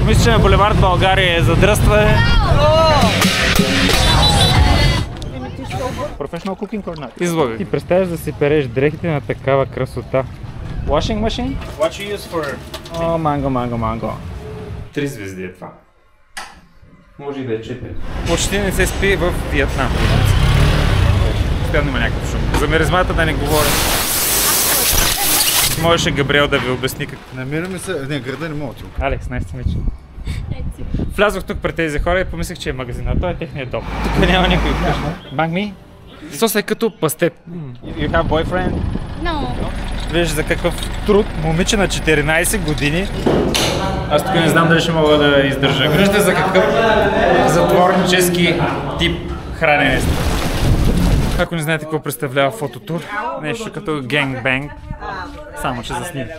Мисля, че на булевард България е задръстване. Professional cooking or not? Излагай. Ти представяш да си переш дрехите на такава красота. Washing machine? What you use for? О, манго. 3 звезди е това. Може и да е 4. Почти не се спи в Виетнам. Постоянно има някакъв шум. За миризмата да не говоря. Можеше Габриел да ви обясни как... Намираме се... Не, града не мога. Алекс, най-сте мечи. Влязох тук пред тези хора и помислих, че е магазин, а той е техният дом. Тук няма никой вкъщи. Bang me? Сос е като пастет. You have boyfriend? No. Виж за какъв труд, момиче на 14 години. Аз тук не знам дали ще мога да издържа. Виждате за какъв затворнически тип хранене. Ако не знаете какво представлява фототур, нещо като генгбенг, само че за снимки.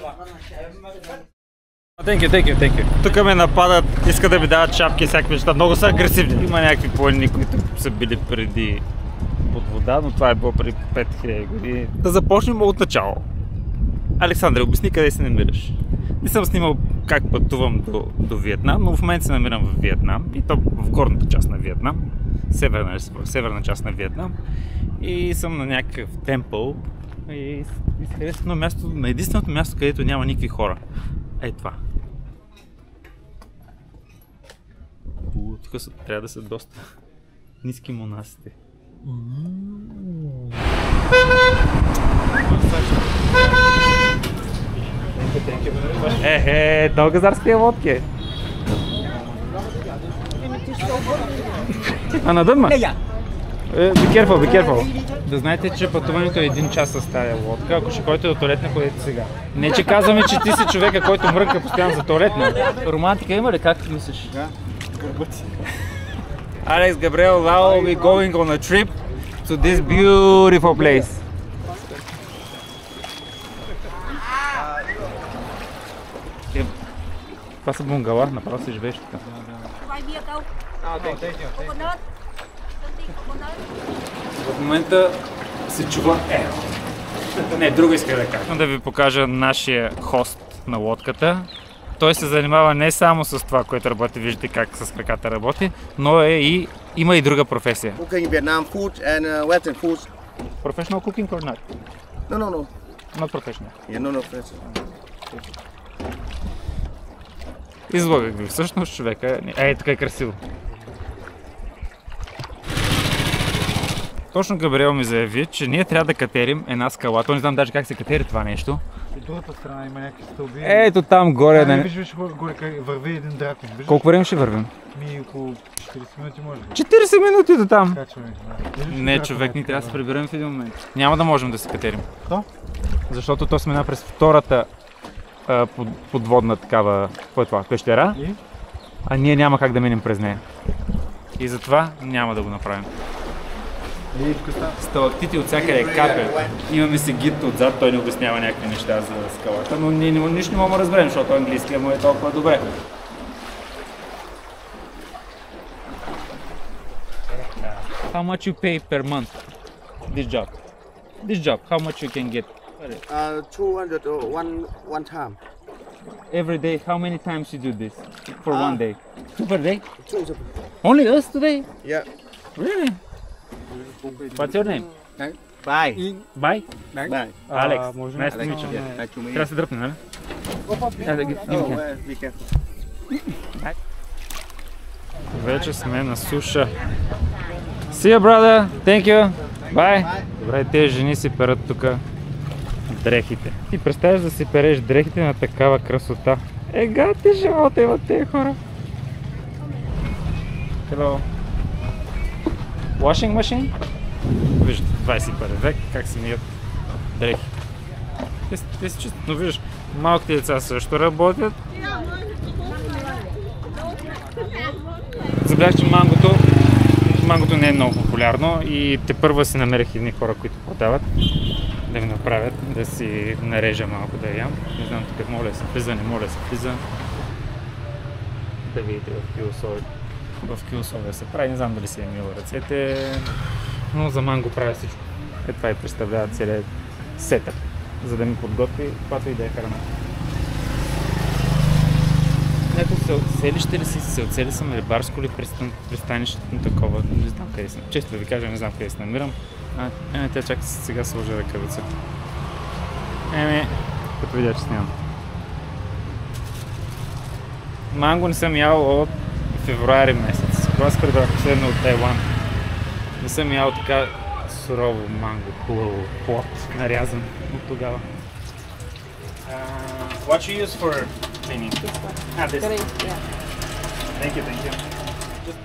Thank you. Тук ме нападат, искат да ми дават шапки и всякакви неща. Много са агресивни. Има някакви планини, които са били преди под вода, но това е било преди 5000 години. Да започнем от начало. Александре, обясни къде се намираш. Не съм снимал как пътувам до Виетнам, но в момента се намирам в Виетнам. И то в горната част на Виетнам. Северна част на Виетнам. И съм на някакъв темпъл. И се харесвам на единственото място, където няма никакви хора. Ей това. Тук трябва да са доста ниски монасите. Дългазарския водки. А надън ма? Be careful. Да знаете, че пътуването е 1 час с тая лодка. Ако ще ходите до туалетна, ходете сега. Не, че казваме, че ти си човека, който мрънка постоянно за туалетна. Романтика има ли? Как мислиш? Да, гърбът си. Alex, Gabriel, now we going on a trip to this beautiful place. Това са бунгала, направо си живееш тук. В момента се чува ехо. Не, друго иска да кажа. Да ви покажа нашия хост на лодката. Той се занимава не само с това, което работи, виждате как с краката работи, но има и друга професия. Cooking Vietnam food and Western food. Professional cooking or not? No. Not professional. Yeah, no professional. Излагах ви всъщност човека. Така е красиво. Точно Габриел ми заяви, че ние трябва да катерим една скала. То не знам даже как се катери това нещо. От другата страна има някакви стълби. Ето там горе. Виж горе, върви един дракон. Колко време ще вървим? Около 40 минути може. 40 минути до там! Не, човек, ни трябва да се приберем в един момент. Няма да можем да се катерим. Що? Защото то сме една през втората подводна такава пещера. А ние няма как да минем през нея. И затова няма да го направим. Сталактити от всякъде капят. Имаме си гид отзад, той ни обяснява някакви неща за скалата, но ние нищо не можем да разберем, защото английския му е толкова добре. How much you pay per month? This job, how much you can get? 200 one time. Every day, how many times you do this? For one day? 2 per day? 2. Only us today? Yeah. Really? What's your name? Bye. Bye? Bye. Alex, nice to meet you. Трябва да се дръпне, нали? Вече сме на суша. See you, brother. Thank you. Bye. Добре, тези жени си перат тук дрехите. Ти представяш да си переш дрехите на такава красота. Гати живота имат тези хора. Hello. Washing machine? Виждате, 21 век, как се мият дрехи. Те си чисто, но виждаш, малките деца също работят. Забелязах, че мангото не е много популярно и тепърва си намерих едни хора, които продават, да ми направят, да си нарежа малко да ям. Не знам тук моля да се влиза, не моля да се влиза. Да видите в кюлсове се прави, не знам дали си е мила ръцете, но за манго правя всичко. Това и представлява целият сетъп, за да ми подготви каквато и да е храна. Ето селище ли си, селце ли съм, рибарско ли пристанището такова, не знам къде съм. Често да ви кажа, не знам къде се намирам. Тя чак сега сложа ръкавица. Като видя, че снимам. Манго не съм ял от февруари месец. Кога се прибрах последно от Тайланд. Не съм ял така сурово манго, хубаво, плод, нарязан от тогава. What you use for cleaning? This. Thank you. Just,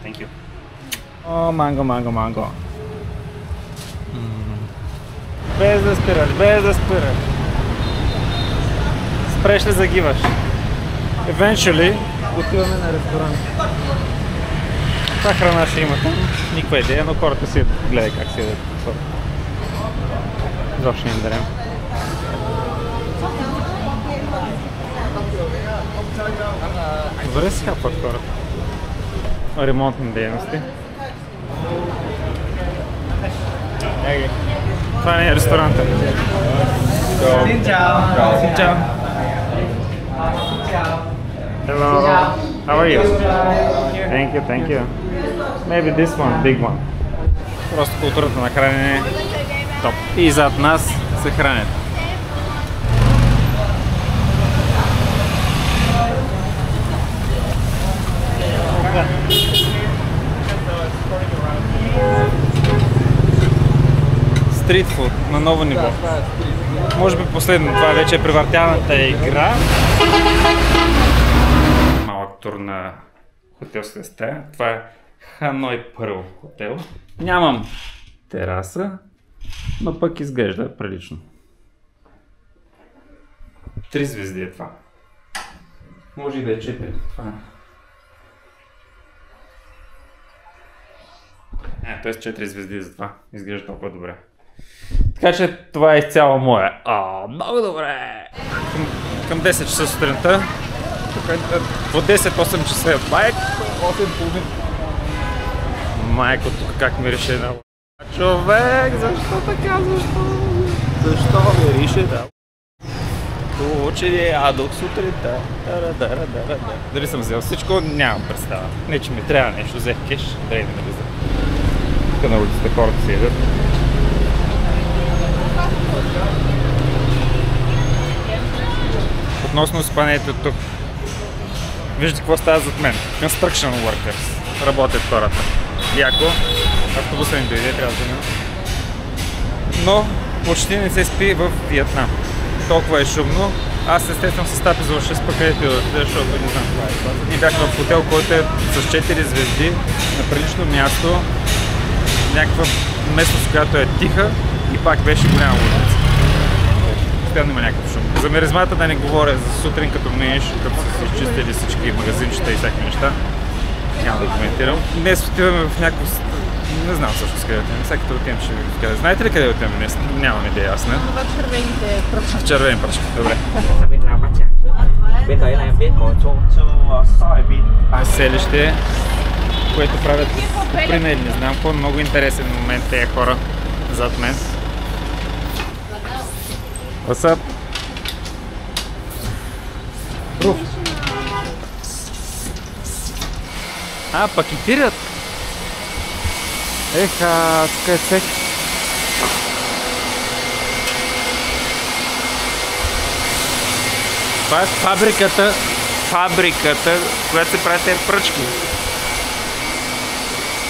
thank you. О, манго. Без да спираш. Спреш ли загиваш. Eventually отиваме на ресторант. Това храна ще има там. Никаква идея, но хората си гледай как си ядат. Изобщо не им дарем. Добре си хапват хората. Ремонтни дейности. Това не е ресторанта. Xin chào. Hello. How are you? Thank you. Maybe this one, big one. Просто културата на хранене е топ. И зад нас се хранят. Стритфуд на ново ниво. Може би последно, това вече е превъртяната игра. Малък тур на хотелска стая. Това е Ханой Пърл хотел. Нямам тераса, но пък изглежда прилично. 3 звезди е това. Може и да е 4. Т.е. 4 звезди за това. Изглежда толкова добре. Така че това е изцяло мое. Много добре! Към 10 часа сутринта. По 10-8 часа е майк. 8:30. Майко, тук как мирише на човек, защо така, защо мирише да? Учени ядох сутринта. Дали съм взел всичко, нямам представа. Не, че ми трябва нещо, взех кеш, дай да не влиза. Тук на улицата хората си едат. Относно спането тук. Виждате какво става зад мен. Construction workers. Работят хората. Яко. Автобуса ни дойде, трябва да минем. Но почти не се спи в Виетнам. Толкова е шумно. Аз естествено се стапи за 6 пък където защото не знам това е това. Ние бяхме в хотел, който е с 4 звезди, на прилично място. Някаква местност, която е тиха и пак беше голяма улица. Постоянно има някакъв шум. За миризмата да не говоря за сутрин, като миеш, като са се изчистили всички магазинчета и всякакви неща. Няма да коментирам. Днес отиваме в някакво... Не знам всъщност къде отиваме. Сега като отивам ще ви кажа. Знаете ли къде отиваме днес? Нямам идея, аз не. В червените пръчки. В червени пръчки, добре. Това е селище, което правят куприна или не знам какво. Много интересен момент тези хора зад мен. What's up? Руф. Пакетират. Тук е цех. Това е фабриката, която се прави тези пръчки.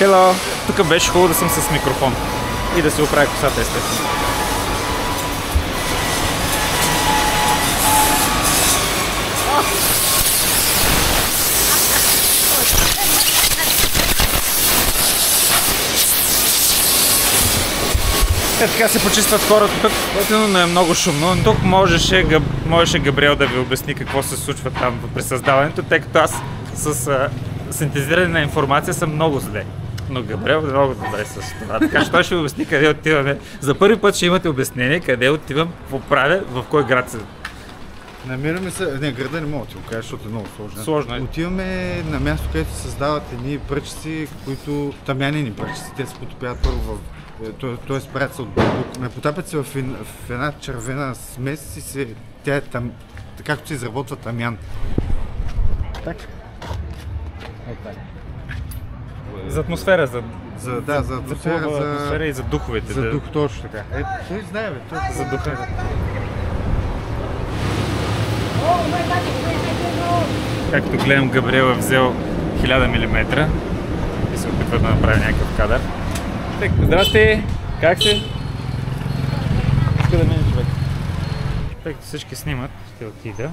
Hello! Тук беше хубаво да съм с микрофон и да се оправя косата, естествено. Така се почистват хората тук, но е много шумно. Тук можеше Габриел да ви обясни какво се случва там при създаването, тъй като аз с синтезиране на информация съм много зле. Но Габриел е много добре с това. Така че той ще ви обясни къде отиваме. За първи път ще имате обяснение къде отивам, какво правя, в кой град се. Намираме се... Не, града не мога да ти го кажа, защото е много сложно. Сложно е. Отиваме на място, където се създават едни пръчици, които тамянени пръчици. Те се потопяват първо в... Т.е. правят се от бамбук. Ме потапят се в една червена смес и тя е там... Както се изработва тамян. Так. За атмосфера, за атмосфера, и за духовете. За дух, точно така. Той знае, бе, той За духа. Както гледам, Габриел е взел 1000 мм и се опитва да направи някакъв кадър. Здрасти! Как си? Иска да мине човек. Тъй като всички снимат, ще отида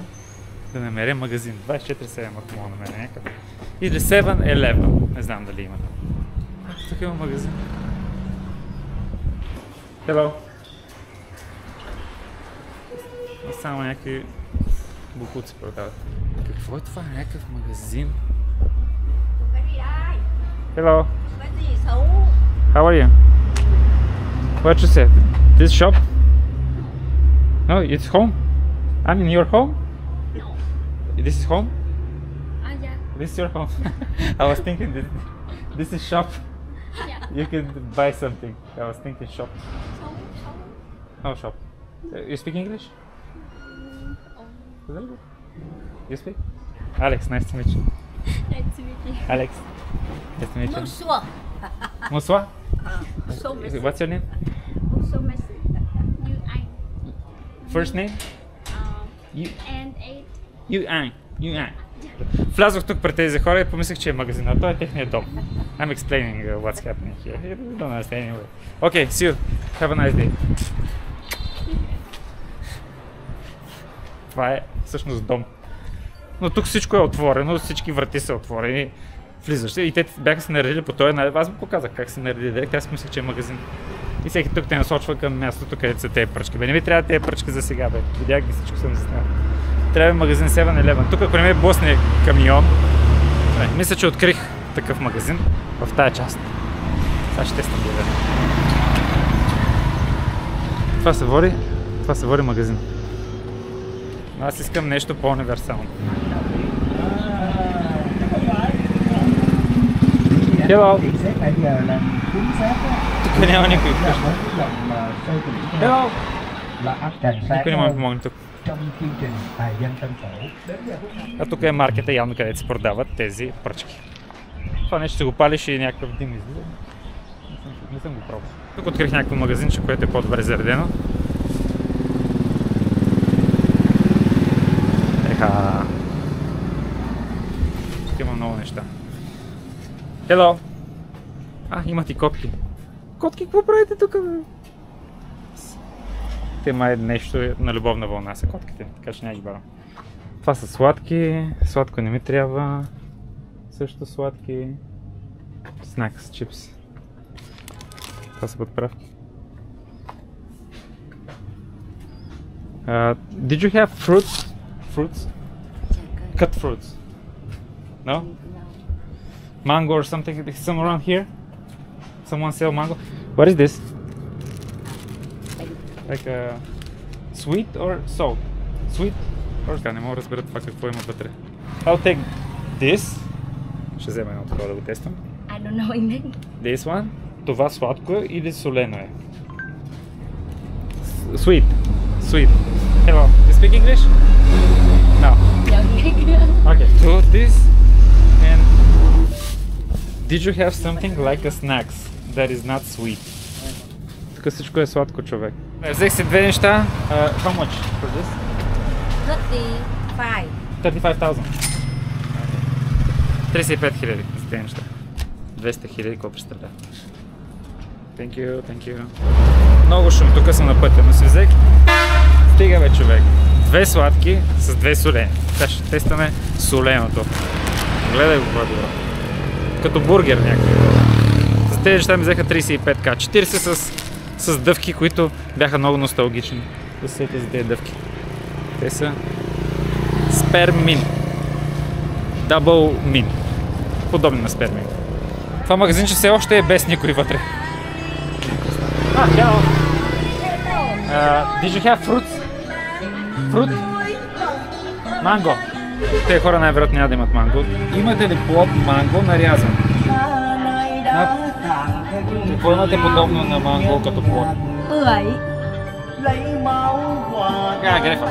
да намеря магазин. 24/7, ако мога да намеря някакъв. Или 7-Eleven. Не знам дали има. Тук има магазин. Hello! Само някакви бухуци продават. Какво е това? Някакъв магазин? Hello! How are you? What you said? This shop? No, it's home? I'm in your home? No. This is home? Yeah. This is your home? I was thinking this is shop. Yeah. You can buy something. I was thinking shop. So. No shop. You speak English? A little bit. You speak? Alex, nice to meet you. Nice to meet you. Alex, nice to meet you. Bonsoir. Bonsoir. So messy. What's your name? So messy. You ain't. First name? You. And eight. You. Влязох тук пред тези хора и помислих, че е магазин, а той е техният дом. I'm explaining what's happening here. You don't understand anyway. Okay, see you. Have a nice day. Това е всъщност дом. Но тук всичко е отворено, всички врати са отворени. Влизаш и те бяха се наредили по този начин. Аз му показах как се нареди директ, аз мислех, че е магазин. И всеки тук те насочва към мястото, където са тези пръчки. Бе, не ми трябва тези пръчки за сега, бе. Видях ги, всичко съм заснал. Трябва магазин 7-Eleven. Тук, ако не ме блъсне камион, мисля, че открих такъв магазин в тая част. Сега ще тествам да. Това се води магазин. Но аз искам нещо по-универсално. Hello! Тук няма никой. Hello! Никой не може да помогне тук. А тук е маркета, явно където се продават тези пръчки. Това нещо ще го палиш и някакъв дим излиза. Не съм го пробвал. Тук открих някакво магазинче, което е по-добре заредено. Тук има много неща. Hello! Имат и котки. Котки, какво правите тук, бе? Те май нещо на любовна вълна са котките, така че няма ги барам. Това са сладки, сладко не ми трябва. Също сладки. Снакс, чипс. Това са подправки. Did you have fruits? Fruits? Cut fruits? No? Mango or something? Some around here? Someone sell mango? What is this? Like a sweet or salt? Sweet or... Не мога да разбера това какво има вътре. I'll take this. Ще взема едно такова да го тествам. I don't know English. This one. Това сладко или солено е? Sweet. Sweet. Hello. You speak English? No. Okay. Do this. And did you have something like a snacks that is not sweet? Тук всичко е сладко, човек. Взех си две неща. How much for this? 35,000. 35,000 за тези неща. 200,000, какво представлява? Thank you, thank you. Много шум, тук съм на пътя, но си взех. Стига бе, човек. Две сладки с две солени. Сега ще тестваме соленото. Гледай го, това добро. Като бургер някакъв. За тези неща ми взеха 35к. 40 с дъвки, които бяха много носталгични. Да се сетя за тези дъвки. Те са Спермин. Дабъл мин. Подобни на Спермин. Това магазинче все още е без никой вътре. Чао! Did you have fruits? Fruit? Манго. Те хора най-вероятно няма да имат манго. Имате ли плод манго нарязан? Какво имате подобно на манго като плод? Грефа,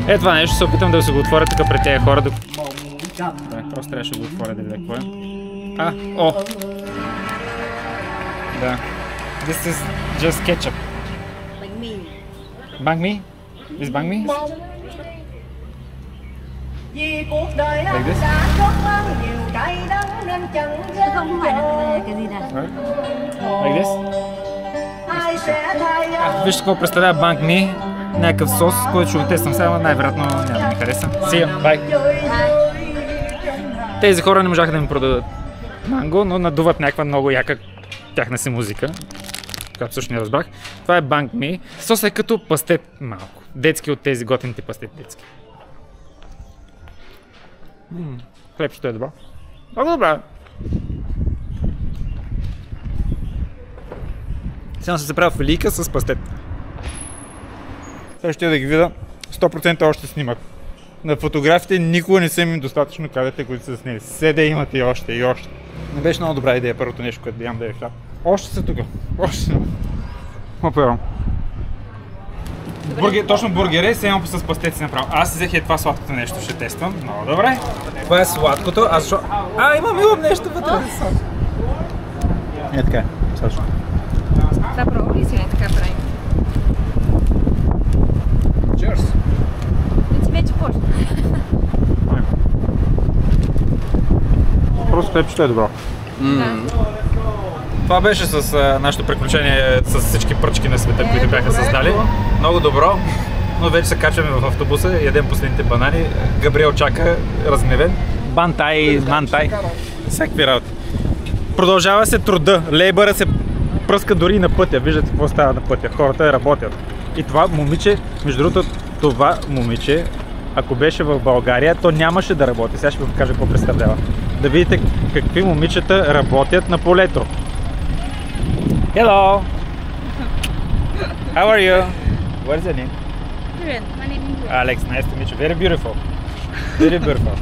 да. Това нещо се опитам да се го отворя тук пред тези хора. Просто трябваше да го отворя да видя какво е. О! Да. This is just ketchup. Bánh mì. Banh mi? Is banh mi? Like this? Không phải là cái gì đây. Like this? Вижте какво представлява банк ми. Някакъв сос, който ще го тествам сега, най-вероятно няма да ми хареса. See ya, bye! Тези хора не можаха да ми продадат манго, но надуват някаква много яка тяхна си музика, която също не разбрах. Това е банк ми. Сосът е като пастет малко. Детски от тези готините пастет детски. Хлебчето е добро. Много добре. Сега съм се правил филийка с пастет. Сега ще да ги видя. 100% още снимах. На фотографите никога не са им достатъчно кадрите, които са снели. Седе имат и още, и още. Не беше много добра идея първото нещо, което да ям да е хляб. Още са тук. Още са. Опевам. Точно бургере, сега с пастет си направил. Аз взех това сладкото нещо, ще тествам. Много добре. Това е сладкото, имам нещо вътре. Е така, точно. Да, пробвай си, така правим. Cheers! Ти вече почна. Просто хлебчето е добро. Това беше с нашето приключение с всички пръчки на света, които бяха създали. Много добро, но вече се качваме в автобуса, ядем последните банани. Габриел чака, разгневен. Бантай, мантай, всякакви работи. Продължава се труда. Лейбъра се пръска дори на пътя. Виждате какво става на пътя. Хората работят. И това момиче, между другото, това момиче, ако беше в България, то нямаше да работи. Сега ще ви покажа какво представлява. Да видите какви момичета работят на полето. Hello! How are you? What is your name? Huyền, my name is Huyền. Alex, nice to meet you. Very beautiful. Very beautiful.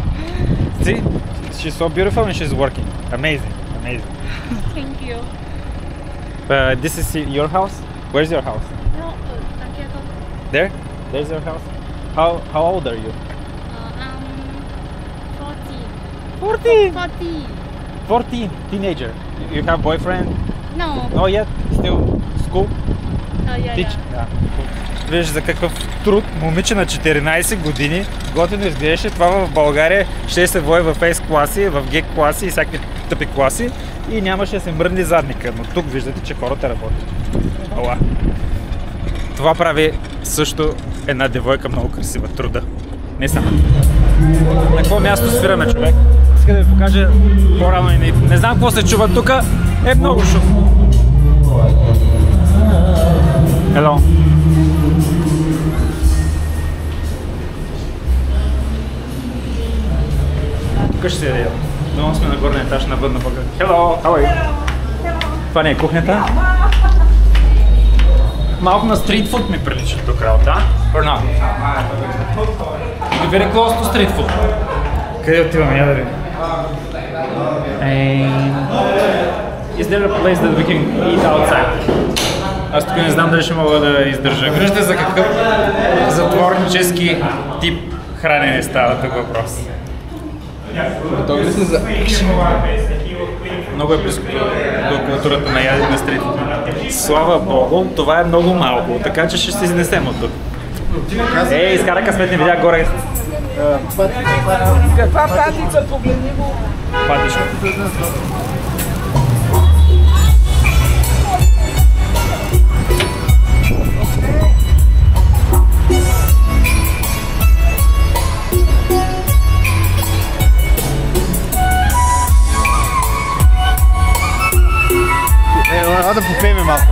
See? She's so beautiful and she's working. Amazing. Amazing. Thank you. This is your house? Where's your house? No, đằng kia không? There? There's your house? How old are you? I'm 14! 14. 40. 14! Teenager. You have boyfriend? No. Not yet? Still school? Yeah, Teach? yeah. Да. Виж за какъв труд момиче на 14 години готино изглеждаше. Това в България ще се води в S класи, в G класи и всякакви тъпи класи и нямаше да се мръдне задника, но тук виждате, че хората работят. Ала. Това прави също една девойка много красива. Труда. Не само. На какво място спираме, човек? Иска да ви покажа по-рано и не знам какво се чува тук. Е много шум. Hello. Тук ще се яде. Долу сме на горния етаж на Бъдна Българ. Hello, how are you? Това не е кухнята. Малко на стрит фуд ми прилича тук работа, or not? Very close to street food. Къде отиваме, я да видим? Is there a place that we can eat outside? Аз тук не знам дали ще мога да издържа. Виждате за какъв затворнически тип хранене става тук въпрос. Готови сме за екшен. Много е близко до културата на ядене на стрит. Слава Богу, това е много малко, така че ще се изнесем от тук. Ей, изкара късмет, не видя горе. Каква патица, погледни го. Патичко. Да попеем малко.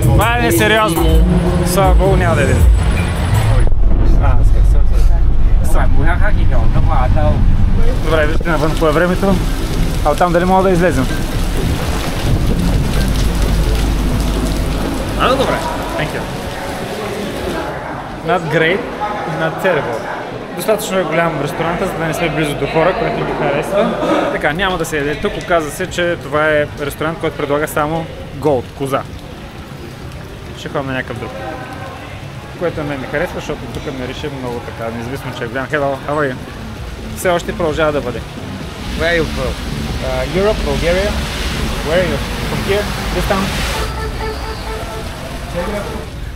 Това е несериозно. Слава Богу, няма да е. Добре, вижте навън какво е времето. А оттам дали мога да излезем? Добре. Thank you. Not great, not terrible. Достатъчно е голям ресторанта, за да не сме близо до хора, което ми харесва. Така, няма да се яде тук. Оказва се, че това е ресторант, който предлага само голд, коза. ще ходим на някакъв друг. Което мен ми харесва, защото тук ме реши много така, независимо, че е голям. Hello, how are you? Все още продължава да бъде. Where are you from? Europe, Bulgaria? Where are you? From here? This town?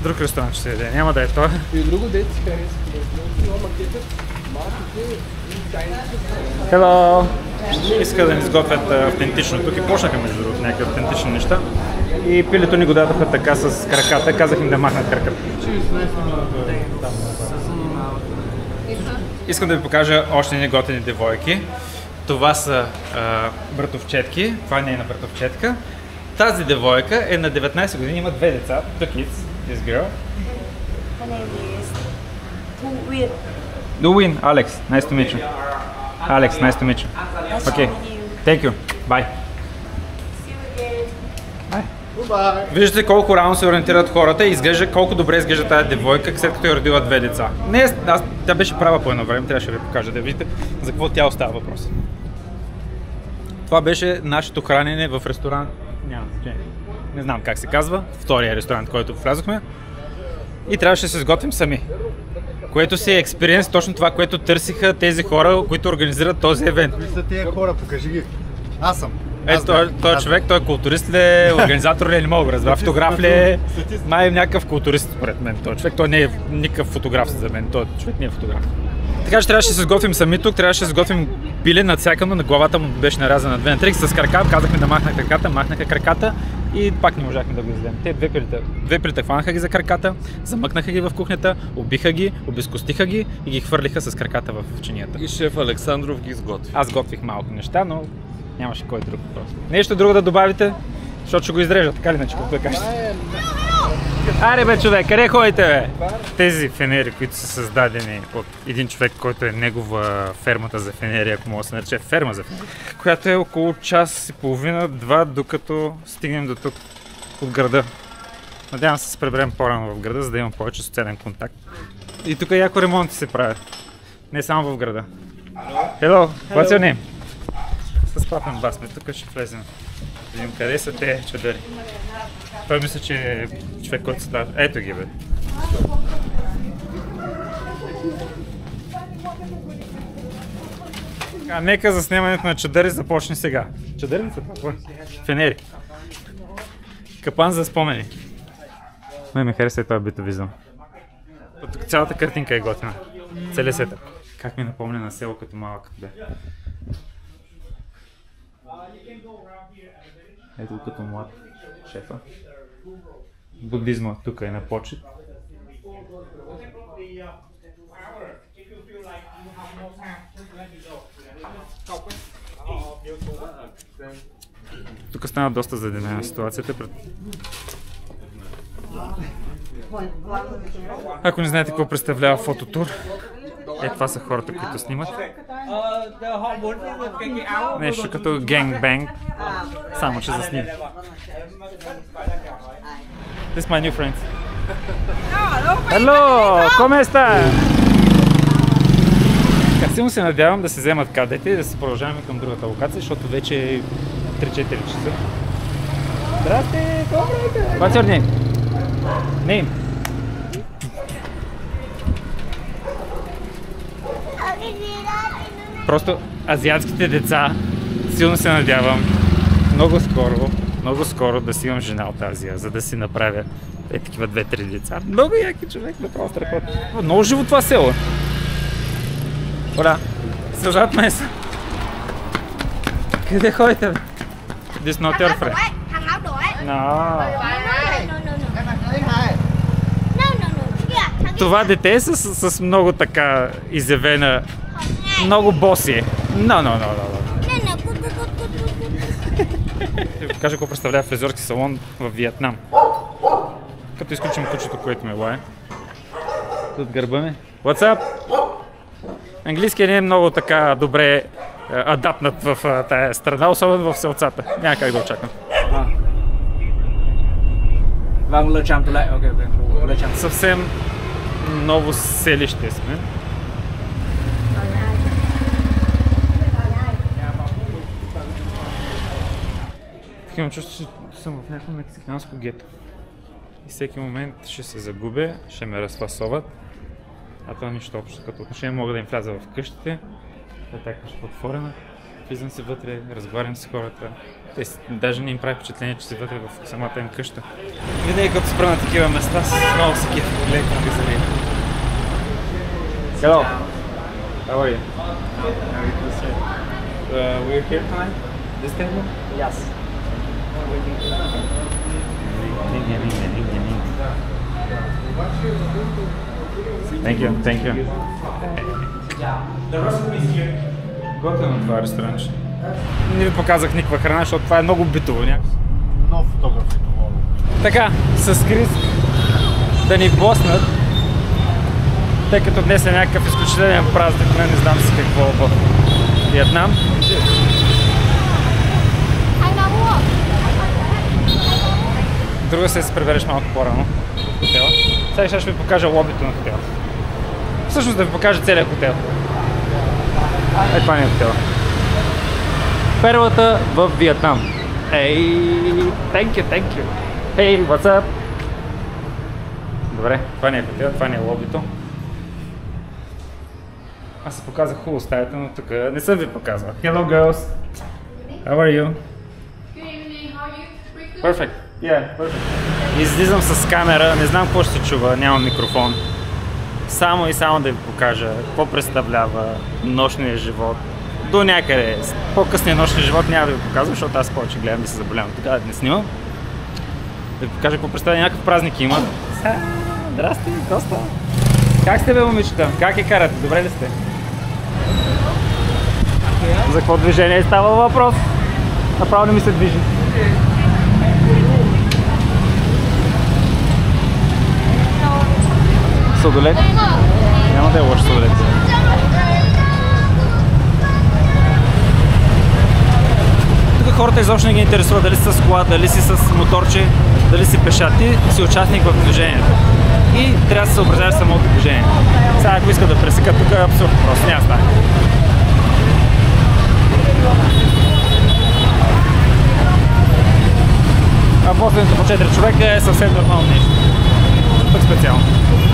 Друг ресторант ще се яде, няма да е това. И друго дете си харесва. Hello! Иска да ни сготвят автентично. Тук и почнаха между другото някакви автентични неща. И пилето ни го дадоха така с краката. Казах им да махнат краката. Искам да ви покажа още едни готини девойки. Това са братовчетки. Това не е на братовчетка. Тази девойка е на 19 години, има две деца. Two kids, this girl. My name is Thu Uyên. Duwin, Alex, nice to meet you. Alex, nice to meet you. Okay, thank you. Bye. Виждате колко рано се ориентират хората и изглежда колко добре изглежда тази девойка, след като е родила две деца. Не, тя беше права по едно време, трябваше да ви покажа да видите за какво тя остава въпрос. Това беше нашето хранене в ресторант, няма значение, не знам как се казва, втория ресторант, който влязохме. И трябваше да се сготвим сами. Което си е експириенс, точно това, което търсиха тези хора, които организират този евент. Кои са тези хора? Покажи ги. Аз съм. Той човек, той е културист ли е, организатор ли е, не мога да разбера, фотограф ли е, май някакъв културист според мен този човек, той не е никакъв фотограф за мен, той човек не е фотограф. Така че трябваше да се сготвим сами тук, трябваше да се сготвим пиле надсякано, на главата му беше нарязана на 2 на 3 с крака, казахме да махна краката, махнаха краката и пак не можахме да го изядем. Те две пилета хванаха ги за краката, замъкнаха ги в кухнята, убиха ги, обезкостиха ги и ги хвърлиха с краката в чинията. И шеф Александров ги изготви. Аз готвих малко неща, но нямаше кой друг просто. Нещо друго да добавите, защото ще го изрежат, така ли иначе, какво да кажете? Аре бе човек, къде ходите бе? Тези фенери, които са създадени от един човек, който е негова фермата за фенери, ако мога да се нарече ферма за фенери, която е около час и половина, 2, докато стигнем до тук от града. Надявам се да се преберем по-рано в града, за да имам повече социален контакт. И тук яко ремонти се правят, не само в града. Hello, what's your name? С папен бас сме, тук ще влезем. Видим къде са те чадъри. Той мисля, че е човек, който се дава. Ето ги бе. Нека заснемането на чадъри започне сега. Чадъри ли са това? Фенери. Капан за спомени. Ми хареса и този битовизъм. Тук цялата картинка е готина. Целият сетъп. Как ми напомня на село като малък като бе. Ето като млад шефа. Буддизма тук е на почет. Тук стана доста заденена ситуацията. Ако не знаете какво представлява фототур, това са хората, които снимат. Нещо като генгбенг, само че за сним. This is my new friend. Hello! Come sta? Как силно се надявам да се вземат кадете и да се продължаваме към другата локация, защото вече е 3-4 часа. Здрасти! Добре! What's your name? Name? Просто азиатските деца, силно се надявам много скоро да си имам жена от Азия, за да си направя такива 2-3 деца. Много яки човек, направо страхотно. Много живо това село. Оля, сълзат меса. Къде ходите бе? This not your friend. No. Това дете е с много така изявена, много боси е. No. Ще ви покажа какво представлява фризьорски салон в Виетнам. Като изключим кучето, което ме лае. Тут гърба ми. What's up? Английският не е много така добре адапнат в тая страна, особено в селцата. Няма как да очаквам. Съвсем ново селище сме. Имам чувство, че съм в някакво мексиканско гето. и всеки момент ще се загубя, ще ме разфасоват. А това нищо общо. Като отношение мога да им вляза в къщите, така къща отворена, влизам си вътре, разговарям с хората. Те даже не им прави впечатление, че си вътре в самата им къща. Винаги като спра на такива места, много се кефа, леко газария. Hello. How are you? We're here tonight? This table? Yes. Thank you, thank you. Готвено това ресторанче. Не ви показах никаква храна, защото това е много битово някакво. Много фотографи това. Така, с Крис да ни боснат, тъй като днес е някакъв изключителен празник, не знам си какво в Виетнам. Друго се прибереш малко по-рано в хотела. Сега ще ви покажа лобито на хотела. Всъщност да ви покажа целият хотел. Ето това не е хотела. Перлата в Виетнам. Ей, thank you. Hey, what's up? Добре, това не е хотел, това не е лобито. Аз се показах хубаво стаята, но тук не съм ви показвал. Hello girls. How are you? Perfect. Yeah, perfect. Излизам с камера, не знам какво ще се чува, нямам микрофон. Само да ви покажа какво представлява нощния живот. До някъде. По-късния нощния живот няма да ви показвам, защото аз повече гледам да се заболявам. Тогава да не снимам. Да ви покажа какво представлява, някакъв празник има. Здрасти, Коста. Как сте бе, момичета? Как карате? Добре ли сте? За какво движение става въпрос? Направо не ми се движи. Сладолет? Няма да е лош сладолет. Тук хората изобщо не ги интересуват дали си с кола, дали си с моторче, дали си пеша. Ти си участник в движението. И трябва да се съобразяваш с самото движение. Сега ако искат да пресекат, тук е абсурд, просто няма стане. А возенето по 4 човека е съвсем нормално нещо. Пък специално.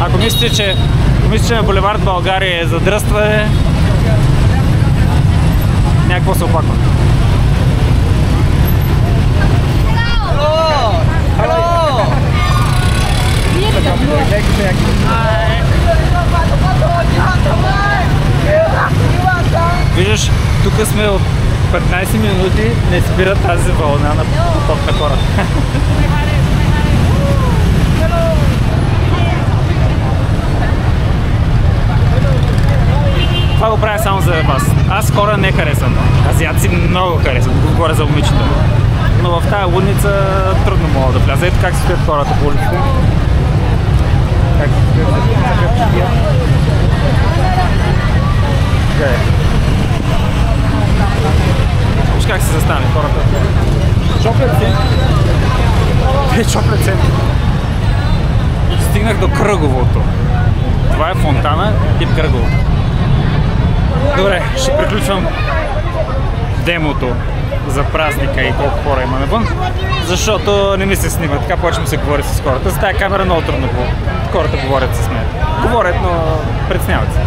Ако мислите, че на булевард България е задръстване, някакво се оплаква. Виждаш, тук сме от 15 минути, не спира тази вълна на поток на хора. Това го правя само за вас. Аз хора не харесвам. Азиатци много харесвам. Говоря за момичета. Но в тази лудница трудно мога да вляза. Ето как се стоят хората по улицата. Как се стоят. Виж как се застане хората. Чоплят се. Чоплят се. Стигнах до кръговото. Това е фонтана тип кръгово. Добре, ще приключвам демото за празника и колко хора има навън, защото не ми се снима, така почвам се говори с хората. За тази камера много трудно хората говорят с мен. Говорят, но притесняват се.